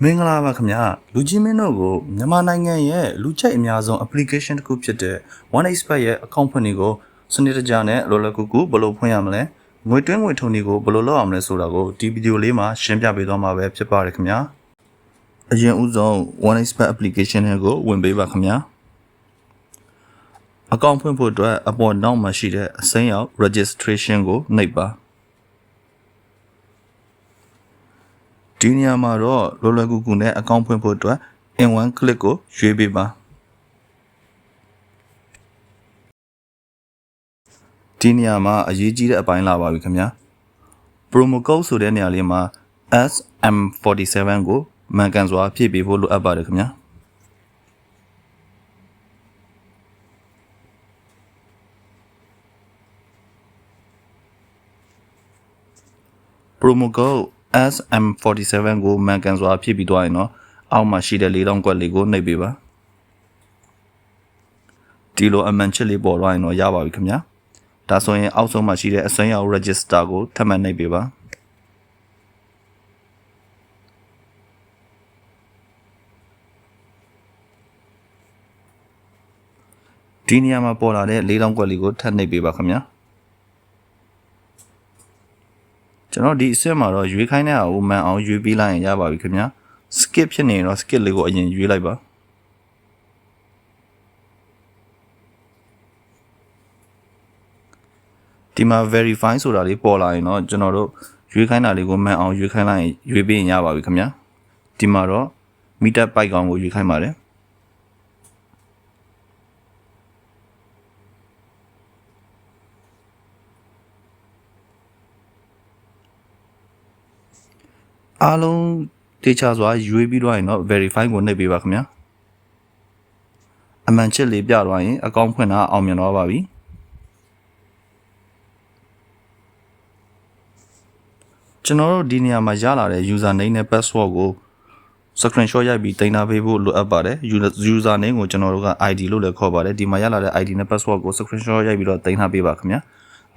မင်္ဂလာပါခင်ဗျာလူကြီးမင်းတို့ကိုမြန်မာနိုင်ငံရဲ့လူချိတ်အများဆုံး application တစ်ခုဖြစ်တဲ့ OneXpert ရဲ့ account ဖွင့်တွေကိုစနစ်တကျနဲ့လောလောကူကူဘယ်လိုဖွင့်ရမလဲငွေတွင်းငွေထုံတွေကိုဘယ်လိုလုပ်အောင်လဲဆိုတာကိုဒီဗီဒီယိုလေးမှာရှင်းပြပေးသွားမှာပဲဖြစ်ပါတယ်ခင်ဗျာအရင်ဦးဆုံး OneXpert application ကိုဝင်ပေးပါခင်ဗျာaccount ဖွင့်ဖို့အတွက်အပေါ်နောက်မှာရှိတဲ့အစိမ်းရောင် registration ကိုနှိပ်ပါဒီနေရာမှာတော့လောလောကူကူနဲ့ account ဖွင့်ဖို့အတွက် in one click ကိုရွေးပေးပါဒီနေရာမှာအရေးကြီးတဲ့အပိုင်းလာပါပြီခင်ဗျာ promo code ဆိုတဲ့နေရာလေးမှာ SM47 ကိုမှန်ကန်စွာဖြည့်ပေးဖို့လိုအပ်ပါတယ်ခင်ဗျာpromo code SM47 ကိုမှန်ကန်စွာဖြည့်ပြီးသွားရင်တော့အောက်မှာရှိတဲ့4000ကွက်လေးကိုနှိပ်ပေးပါဒီလိုအမှန်ချက်လေးပေါ်လာရင်တော့ရပါပြီခင်ဗျာဒါဆိုရင်အောက်ဆုံးမှာရှိတဲ့အစွမ်းရောက် register ကိုထပ်မံနှိပ်ပေးပါဒီနေရာမှာပေါ်လာတဲ့4000ကွက်လေးကိုထပ်နှိပ်ပေးပါခင်ဗျာကျွန်တော်ဒီအဆင့်မှာတော့ရွေးခိုင်းတဲ့အောင်မှန်အောင်ရွေးပေးလိုက်ရင်ရပါပြီခင်ဗျာ skip ဖြစ်နေရင်တော့ skip လေးကိုအရင်ရွေးလိုက်ပါဒီမှာ verify ဆိုတာလေးပေါ်လာရင်တော့ကျွန်တော်တို့ရွေးခိုင်းတာလေးကိုမှန်အောင်ရွေးခိုင်းလိုက်ရင်ရွေးပေးရင်ရပါပြီခင်ဗျာဒီမှာတော့ meter byte ကောင်ကိုရွေးခိုင်းပါတယ်အားလုံးတေချာစွာရွေးပြီးတော့ရင်တော့ verify ကိုနှိပ်ပေးပါခင်ဗျာအမှန်ချက်လေးပြသွားရင်အကောင့်ဖွင့်တာအောင်မြင်တော့ပါပြီကျွန်တော်တို့ဒီနေရာမှာရလာတဲ့ user name နဲ့ password ကို screenshot ရိုက်ပြီးတင်ထားပေးဖို့လိုအပ်ပါတယ် user name ကိုကျွန်တော်တို့က ID လို့လည်းခေါ်ပါတယ်ဒီမှာရလာတဲ့ ID နဲ့ password ကို screenshot ရိုက်ပြီးတော့တင်ထားပေးပါခင်ဗျာ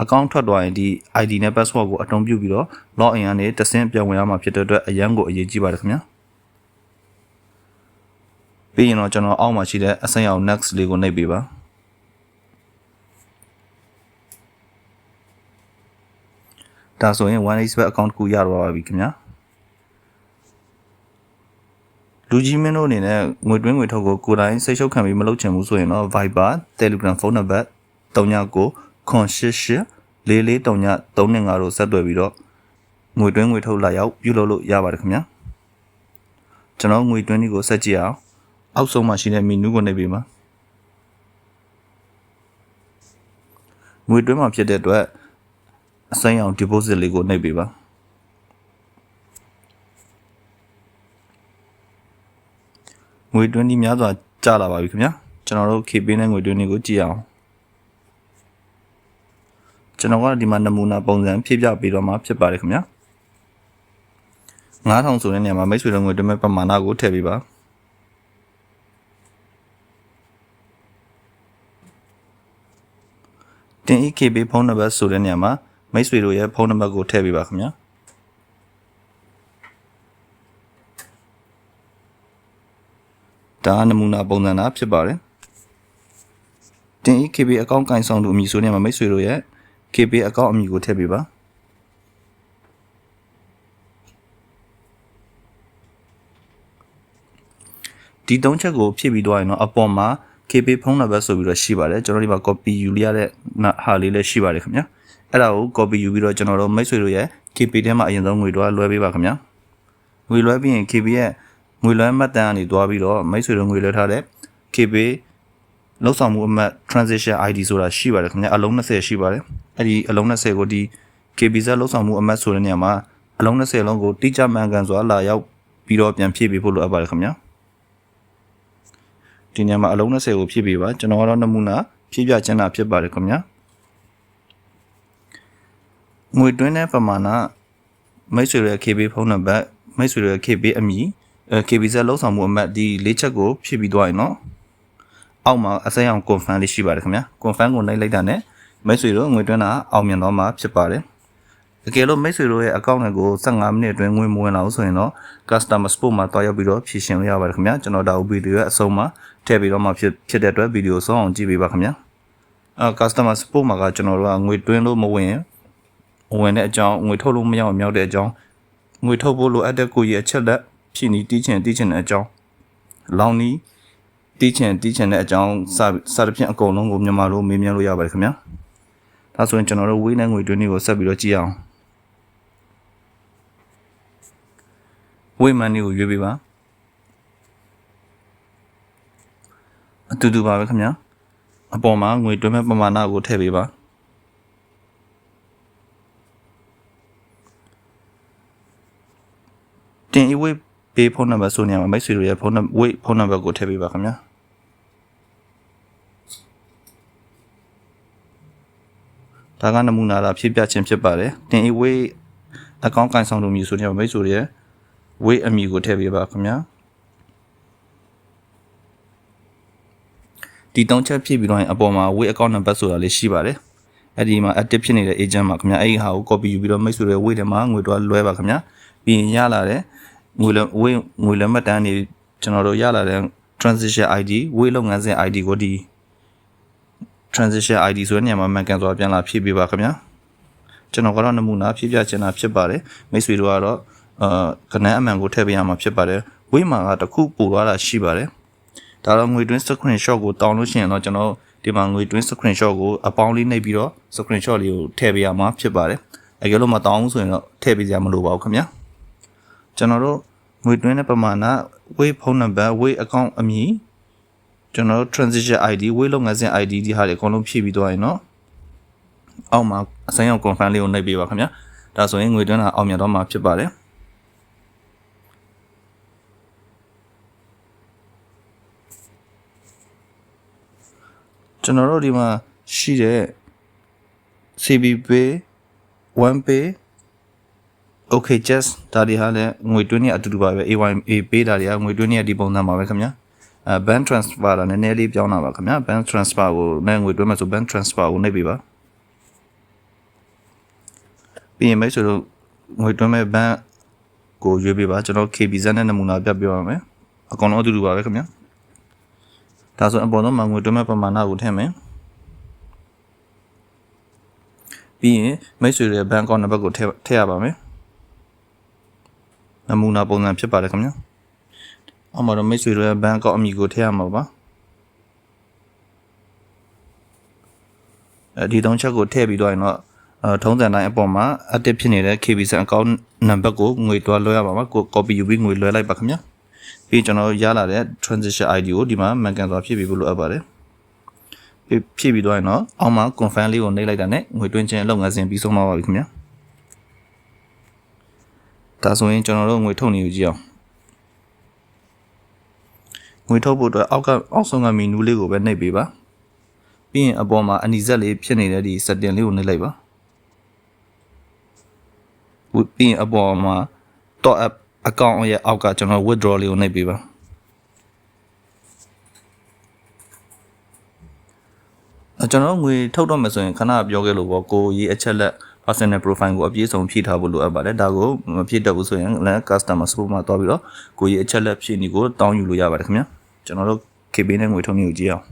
account ထွက်သွားရင်ဒီ ID နဲ့ password ကိုအတုံးပြုပြီးတော့ login ကနေတဆင့်ပြန်ဝင်ရမှာဖြစ်တဲ့အတွက်အရန်ကိုအရေးကြီးပါတယ်ခင်ဗျာပြီးရင်တော့ကျွန်တော်အောက်မှာရှိတဲ့အစိမ်းရောင် next လေးကိုနှိပ်ပေးပါဒါဆိုရင် OneXpert account ကိုရတော့ပါပြီခင်ဗျာလူကြီးမင်းတို့အနေနဲ့ငွေတွင်းငွေထုတ်ကိုကိုယ်တိုင်စိတ်ရှုပ်ခံပြီးမလုပ်ချင်ဘူးဆိုရင်တော့ Viber Telegram ဖုန်းနံပါတ်39 988 4439 325တို့ဆက်သွယ်ပြီးတော့ငွေတွင်းငွေထုတ်လာရောက်ပြုလုပ်လို့ရပါတယ်ခင်ဗျာကျွန်တော်ငွေတွင်းတွေကိုဆက်ကြည့်အောင်အောက်ဆုံးမှာရှိတဲ့ menu ကိုနှိပ်ပေးပါငွေတွင်းမှာဖြစ်တဲ့အတွက်အစိမ်းအောင် deposit လေးကိုနှိပ်ပေးပါငွေတွင်းကြီးများစွာကျလာပါပြီခင်ဗျာကျွန်တော်တို့ KP နဲ့ငွေတွင်းတွေကိုကြည့်အောင်ကျွန်တော်ကဒီမှာနမူနာပုံစံဖြည့်ပြပေးတော့မှာဖြစ်ပါတယ်ခင်ဗျာ9000ဆိုတဲ့နေရာမှာမိတ်ဆွေတို့ငွေတွင်းမဲ့ပမာဏကိုထည့်ပေးပါတင် EKB ဖုန်းနံပါတ်ဆိုတဲ့နေရာမှာမိတ်ဆွေတို့ရဲ့ဖုန်းနံပါတ်ကိုထည့်ပေးပါခင်ဗျာဒါနမူနာပုံစံသားဖြစ်ပါတယ်တင် EKB အကောင့်ကင်ဆောင်သူအမည်ဆိုတဲ့နေရာမှာမိတ်ဆွေတို့ရဲ့ KB အကောင့်အမည်ကိုထည့်ပေးပါဒီသုံးချက်ကိုဖြည့်ပြီးတော့ရင်တော့အပေါ်မှာ KB ဖုန်းနံပါတ်ဆိုပြီးတော့ရှိပါတယ်ကျွန်တော်ဒီမှာ copy ယူရတဲ့ဟာလေးလည်းရှိပါတယ်ခင်ဗျာအဲ့ဒါကို copy ယူပြီးတော့ကျွန်တော်တို့မိတ်ဆွေတို့ရဲ့ KB ထဲမှာအရင်ဆုံးငွေတော့လွှဲပေးပါခင်ဗျာငွေလွှဲပြီးရင် KB ရဲ့ငွေလွှဲမှတ်တမ်းကနေတွားပြီးတော့မိတ်ဆွေတို့ငွေလွှဲထားတဲ့ KB လောက်ဆောင်မှုအမှတ် transaction ID ဆိုတာရှိပါတယ်ခင်ဗျာအလုံး20ရှိပါတယ်အဲ့ဒီအလုံး20ကိုဒီ KBZ လောက်ဆောင်မှုအမှတ်ဆိုတဲ့နေရာမှာအလုံး20လုံးကိုတိကျမှန်ကန်စွာလာရောက်ပြီးတော့ပြန်ဖြည့်ပေးဖို့လိုအပ်ပါတယ်ခင်ဗျာဒီနေရာမှာအလုံး20ကိုဖြည့်ပေးပါကျွန်တော်ကတော့နမူနာဖြည့်ပြချင်တာဖြစ်ပါတယ်ခင်ဗျာငွေတွင်းတဲ့ပမာဏမိတ်ဆွေရဲ့ KB ဖုန်းနံပါတ်မိတ်ဆွေရဲ့ KB အမည်KBZ လောက်ဆောင်မှုအမှတ်ဒီ၄ချက်ကိုဖြည့်ပြီးသွားရင်တော့အောက်မှာအစိမ်းအောင် confirm လေးရှိပါတယ်ခင်ဗျာ confirm ကိုနှိပ်လိုက်တာနဲ့မိတ်ဆွေတို့ငွေတွင်းတာအောင်မြင်တော့မှာဖြစ်ပါတယ် အကယ်လို့မိတ်ဆွေတို့ရဲ့အကောင့်တွေကို15မိနစ်အတွင်းငွေမဝင်လာဘူးဆိုရင်တော့ customer support မှာတွားရောက်ပြီးတော့ဖြည့်ရှင်းလို့ရပါတယ်ခင်ဗျာကျွန်တော်ဒါဗီဒီယိုရဲ့အဆုံးမှာထည့်ပြီးတော့မှဖြစ်တဲ့အတွက်ဗီဒီယိုဆုံးအောင်ကြည့်ပေးပါခင်ဗျာcustomer support မှာကကျွန်တော်တို့ကငွေတွင်းလို့မဝင်တဲ့အကြောင်းငွေထုတ်လို့မရအောင်မြောက်တဲ့အကြောင်းငွေထုတ်ဖို့လိုအပ်တဲ့ကိုယ့်ရဲ့အချက်လက်ဖြည့်နီးတီးချင်တဲ့အကြောင်းလောင်နီးတီးချင်တဲ့အကြောင်းစသဖြင့်အကုန်လုံးကိုမြန်မာလိုမေးမြန်းလို့ရပါတယ်ခင်ဗျာဒါဆိုရင်ကျွန်တော်တို့ဝေးနဲ့ငွေတွင်းတွေကိုဆက်ပြီးတော့ကြည့်အောင်ဝေးမန်တွေကိုရွေးပေးပါအတူတူပါပဲခင်ဗျာအပေါ်မှာငွေတွင်းမဲ့ပမာဏကိုထည့်ပေးပါတင်အဝေးပေးဖုန်းနံပါတ်ဆိုနေမှာမိတ်ဆွေတို့ရဲ့ဖုန်းနံပါတ်ကိုထည့်ပေးပါခင်ဗျာဒါကနမူနာတာဖြည့်ပြခြင်းဖြစ်ပါတယ်တင်အဝေးအကောင့်ကန်ဆောင်လို့မျိုးဆိုနေမှာမိတ်ဆွေတို့ရဲ့ဝေးအမည်ကိုထည့်ပေးပါခင်ဗျာဒီတောင်းချက်ဖြည့်ပြီးတော့အပေါ်မှာဝေးအကောင့်နံပါတ်ဆိုတာလေးရှိပါတယ်အဲ့ဒီမှာ active ဖြစ်နေတဲ့ agent မှာခင်ဗျာအဲ့ဒီဟာကို copy ယူပြီးတော့မိတ်ဆွေတွေဝေးထဲမှာငွေတော့လွှဲပါခင်ဗျာပြီးရင်ရလာတဲ့ငွေလက်မှတ်တမ်းနေကျွန်တော်တို့ရလာတဲ့ transaction ID ဝေးလုပ်ငန်းစဉ် ID ကိုဒီ transaction ID ဆိုတဲ့နေရာမှာမှန်ကန်စွာပြန်လာဖြည့်ပေးပါခင်ဗျာကျွန်တော်ကတော့နမူနာဖြည့်ပြချင်တာဖြစ်ပါတယ်မိတ်ဆွေတို့ကတော့ကဏ္ဍအမှန်ကိုထည့်ပေးရမှာဖြစ်ပါတယ်ဝေးမှာကတစ်ခုပို့သွားတာရှိပါတယ်ဒါတော့ငွေတွင်း screenshot ကိုတောင်းလို့ရှိရင်တော့ကျွန်တော်ဒီမှာငွေတွင်း screenshot ကိုအပေါင်းလေးနှိပ်ပြီးတော့ screenshot လေးကိုထည့်ပေးရမှာဖြစ်ပါတယ်အကယ်လို့မတောင်းဘူးဆိုရင်တော့ထည့်ပေးကြမလို့ပါဘူးခင်ဗျာကျွန်တော်တို့ငွေတွင်းတဲ့ပမာဏဝေးဖုန်းနံပါတ်ဝေးအကောင့်အမည်ကျွန်တော်တို့ transaction ID ဝေးလုပ်ငန်းစဉ် ID ဒီဟာတွေအကုန်လုံးဖြည့်ပြီးသွားရင်တော့အောက်မှာအစိမ်းအောင် confirm လေးကိုနှိပ်ပေးပါခင်ဗျာဒါဆိုရင်ငွေတွင်းတာအောင်မြင်တော့မှာဖြစ်ပါတယ်ကျွန်တော်တို့ဒီမှာရှိတဲ့ CB Pay 1 Pay Okay just ဒါတွေဟာလည်းငွေတွင်းနဲ့အတူတူပါပဲ AYA ပေးတာတွေကငွေတွင်းနဲ့ဒီပုံစံပါပဲခင်ဗျာbank transfer တာနည်းနည်းလေးပြောင်းတာပါခင်ဗျာ bank transfer ကိုနဲ့ငွေတွင်းမှာဆို bank transfer ကိုနှိပ်ပေးပါပြီးရင်မိတ်ဆွေတို့ငွေတွင်းမဲ့ bank ကိုရွေးပေးပါကျွန်တော် KBZ နဲ့နမူနာပြပြပါမယ်အကောင်လုံးအတူတူပါပဲခင်ဗျာဒါဆိုအပေါ်ဆုံးမှာငွေတွင်းမဲ့ပမာဏကိုထည့်မယ်ပြီးရင်မိတ်ဆွေရဲ့ bank account နံပါတ်ကိုထည့်ရပါမယ်နမူနာပုံစံဖြစ်ပါတယ်ခင်ဗျာအောက်မှာတော့မိတ်ဆွေတို့ရဲ့ bank account အမည်ကိုထည့်ရမှာပါဒီတုံးချက်ကိုထည့်ပြီးတော့ရင်တော့ထုံးစံတိုင်းအပေါ်မှာ active ဖြစ်နေတဲ့ KBZ account နံပါတ်ကိုငွေတွားလွှဲရပါမှာကို copy ယူပြီးငွေလွှဲလိုက်ပါခင်ဗျာပြီးကျွန်တော်ရလာတဲ့ transaction ID ကိုဒီမှာမှန်ကန်စွာဖြည့်ပြီးဖို့လိုအပ်ပါတယ်ဖြည့်ပြီးတော့ရင်တော့အောက်မှာ confirm လေးကိုနှိပ်လိုက်တာနဲ့ငွေတွင်းချင်းလုပ်ငန်းစဉ်ပြီးဆုံးသွားပါပြီခင်ဗျာဒါဆိုရင်ကျွန်တော်တို့ငွေထုတ်နေယူကြည့်အောင်ငွေထုတ်ဖို့အတွက်အောက်ဆုံးကမီနူးလေးကိုပဲနှိပ်ပေးပါပြီးရင်အပေါ်မှာအနီစက်လေးဖြစ်နေတဲ့ဒီ setting လေးကိုနှိပ်လိုက်ပါပြီးရင်အပေါ်မှာ top up account ရဲ့အောက်ကကျွန်တော် withdraw လေးကိုနှိပ်ပေးပါကျွန်တော်ငွေထုတ်တော့မယ်ဆိုရင်ခဏပြောခဲ့လို့ပေါ့ကိုရေးအချက်လက် personal profile ကိုအပြည့်စုံဖြည့်ထားဖို့လိုအပ်ပါတယ်ဒါကိုမဖြည့်တတ်ဘူးဆိုရင်လည်း customer support မှာတွားပြီးတော့ကိုရေးအချက်လက်ဖြည့်နေကိုတောင်းယူလို့ရပါတယ်ခင်ဗျာကျွန်တော်တို့ KB နဲ့ငွေထုတ်နေကိုကြည့်အောင်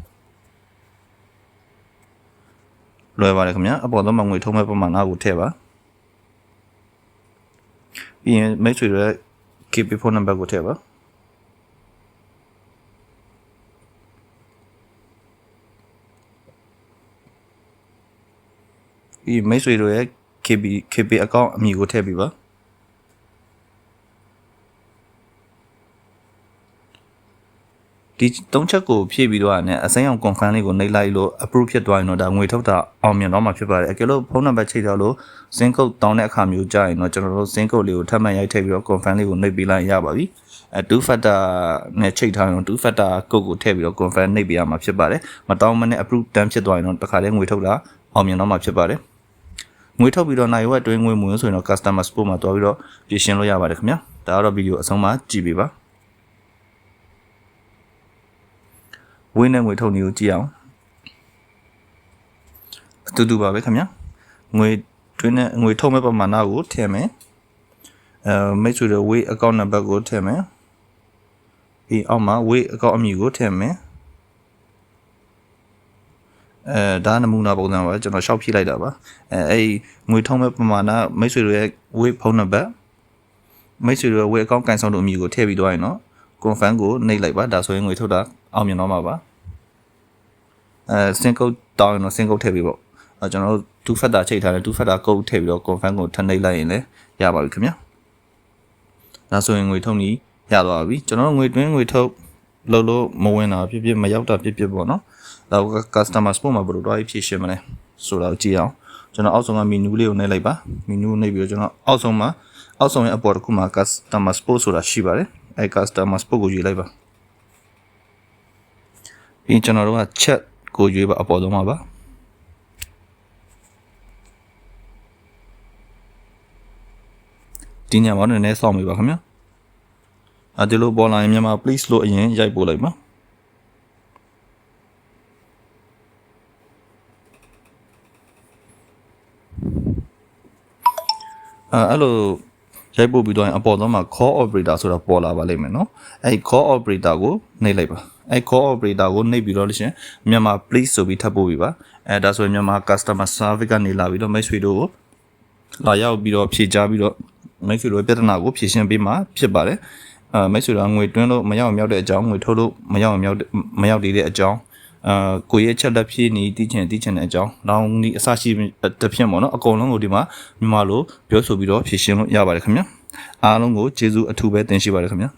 လွယ်ပါတယ်ခင်ဗျာအပေါ်ဆုံးမှာငွေထုတ်မဲ့ပမာဏကိုထည့်ပါပြီးရင်မိတ်ဆွေတွေ KB phone number ကိုထည့်ပါပြီးမိတ်ဆွေတို့ရဲ့ KB account အမည်ကိုထည့်ပေးပါဒီသုံးချက်ကိုဖြည့်ပြီးတော့ねအစိမ်းအောင် confirm လေးကိုနှိပ်လိုက်လို့ approve ဖြစ်သွားရင်တော့ဒါငွေထုတ်တာအောင်မြင်တော့မှာဖြစ်ပါတယ်အကယ်လို့ဖုန်းနံပါတ်ချိန်ထားလို့ SIM code တောင်းတဲ့အခါမျိုးကြာရင်တော့ကျွန်တော်တို့ SIM code လေးကိုထပ်မံရိုက်ထည့်ပြီးတော့ confirm လေးကိုနှိပ်ပေးလိုက်ရပါပြီ2 factor နဲ့ချိန်ထားရင်2 factor code ကိုထည့်ပြီးတော့ confirm နှိပ်ပေးရမှာဖြစ်ပါတယ်မတောင်းမနဲ့ approve တန်းဖြစ်သွားရင်တော့တခါတည်းငွေထုတ်တာအောင်မြင်တော့မှာဖြစ်ပါတယ်ငွေထုတ်ပြီးတော့နိုင်ဝက်တွင်းငွေမဝင်ဆိုရင်တော့ customer support မှာတွားပြီးတော့ပြင်ဆင်လို့ရပါတယ်ခင်ဗျာဒါကတော့ဗီဒီယိုအဆုံးမှာကြည့်ပေးပါဝင်းနဲ့ငွေထုတ်နေကိုကြည့်အောင်အတူတူပါပဲခင်ဗျာငွေ တွင်းနဲ့ငွေထုတ်မဲ့ပမာဏကိုထည့်မယ်မိတ်ဆွေတို့ wait account number ကိုထည့်မယ်ပြီးအောက်မှာ wait account အမည်ကိုထည့်မယ်ဒါနမူနာပုံစံပါကျွန်တော်ရှောက်ဖြည့်လိုက်တာပါအဲ့ငွေထုတ်မဲ့ပမာဏမိတ်ဆွေတို့ရဲ့ wait ဖုန်းနံပါတ်မိတ်ဆွေတို့ရဲ့ wait account ကန်ဆောင်တို့အမည်ကိုထည့်ပြီးသွားရင်နော် confirm ကိုနှိပ်လိုက်ပါဒါဆိုရင်ငွေထုတ်တာအောင်မြင်တော့မှာပါစင်ကုတ်တောင်းရင်တော့စင်ကုတ်ထည့်ပြီးပေါ့ကျွန်တော်တို့2 factor ချိန်ထားတယ်2 factor ကုတ်ထည့်ပြီးတော့ confirm ကိုထပ်နှိပ်လိုက်ရင်လည်းရပါပြီခင်ဗျာဒါဆိုရင်ငွေထုတ်နည်းရသွားပြီကျွန်တော်တို့ငွေတွင်းငွေထုတ်လို့မဝင်တာဖြစ်ဖြစ်မရောက်တာဖြစ်ဖြစ်ပေါ့နော်ဒါက customer support မှာဘယ်လိုတော့ဖြည့်ရှင်းမလဲဆိုတော့ကြည့်အောင်ကျွန်တော်အောက်ဆုံးက menu လေးကိုနှိပ်လိုက်ပါ menu နှိပ်ပြီးတော့ကျွန်တော်အောက်ဆုံးရဲ့အပေါ်တစ်ခုမှာ customer support ဆိုတာရှိပါတယ်အဲ customer support ကိုရွေးလိုက်ပါပြီးကျွန်တော်တို့က chat ကိုရွေးပါအပေါ်ဆုံးမှာပါဒီညမှာနည်းနည်းစောင့်မိပါခင်ဗျာဒီလိုပေါ်လာရင်မြန်မာ please လို့အရင်ရိုက်ပို့လိုက်ပါအဲ့လိုရိုက်ပို့ပြီးတော့အပေါ်ဆုံးမှာ call operator ဆိုတာပေါ်လာပါလိမ့်မယ်နော်အဲ့ call operator ကိုနှိပ်လိုက်ပါအဲ့ call operator ကိုနှိပ်ပြီးတော့လို့ရှင်မြန်မာ please ဆိုပြီးထပ်ပို့ပြီးပါဒါဆိုရင်မြန်မာ customer service ကနေလာပြီးတော့မိတ်ဆွေတို့ကိုလာရောက်ပြီးတော့ဖြေကြားပြီးတော့မိတ်ဆွေတို့ပြဿနာကိုဖြေရှင်းပေးမှာဖြစ်ပါတယ်မိတ်ဆွေတို့ငွေတွင်းလို့မရောက်မြောက်တဲ့အကြောင်းငွေထုတ်လို့မရောက်သေးတဲ့အကြောင်းကိုရဲ့ချက်လက်ဖြည့်နေတီးချင်တဲ့အကြောင်းလောင်းဒီအစရှိတစ်ဖြစ်ပေါ့နော်အကုန်လုံးကိုဒီမှာမြန်မာလိုပြောဆိုပြီးတော့ဖြည့်ရှင်းလို့ရပါတယ်ခင်ဗျာအားလုံးကိုကျေးဇူးအထူးပဲတင်ရှိပါတယ်ခင်ဗျာ